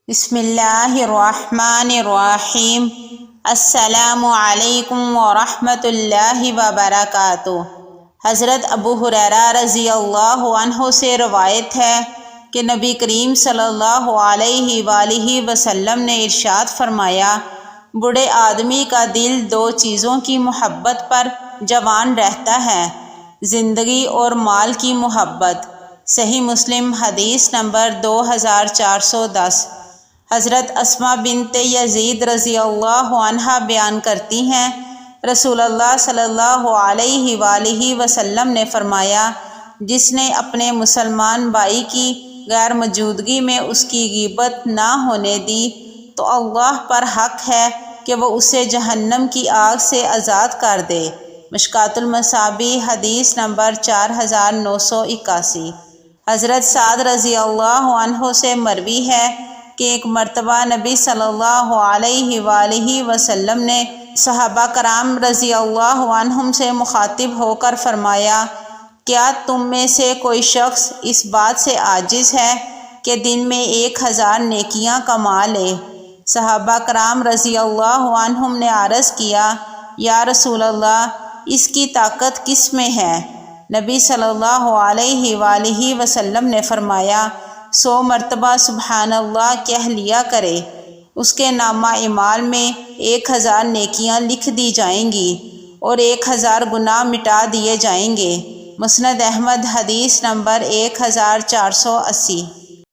بسم اللہ الرحمن الرحیم۔ السلام علیکم ورحمۃ اللہ وبرکاتہ۔ حضرت ابو ہریرہ رضی اللہ عنہ سے روایت ہے کہ نبی کریم صلی اللہ علیہ وآلہ وسلم نے ارشاد فرمایا، بوڑھے آدمی کا دل دو چیزوں کی محبت پر جوان رہتا ہے، زندگی اور مال کی محبت۔ صحیح مسلم حدیث نمبر 2410۔ حضرت اسماء بنت یزید رضی اللہ عنہا بیان کرتی ہیں، رسول اللہ صلی اللہ علیہ وآلہ وسلم نے فرمایا، جس نے اپنے مسلمان بھائی کی غیر موجودگی میں اس کی غیبت نہ ہونے دی تو اللہ پر حق ہے کہ وہ اسے جہنم کی آگ سے آزاد کر دے۔ مشکوٰۃ المصابیح حدیث نمبر 4981۔ حضرت سعد رضی اللہ عنہ سے مروی ہے کہ ایک مرتبہ نبی صلی اللہ علیہ وآلہ وسلم نے صحابہ کرام رضی اللہ عنہم سے مخاطب ہو کر فرمایا، کیا تم میں سے کوئی شخص اس بات سے عاجز ہے کہ دن میں 1000 نیکیاں کما لے؟ صحابہ کرام رضی اللہ عنہم نے عرض کیا، یا رسول اللہ، اس کی طاقت کس میں ہے؟ نبی صلی اللہ علیہ وآلہ وسلم نے فرمایا، 100 مرتبہ سبحان اللہ کہہ لیا کرے، اس کے نامہ اعمال میں 1000 نیکیاں لکھ دی جائیں گی اور 1000 گناہ مٹا دیے جائیں گے۔ مسند احمد حدیث نمبر 1480۔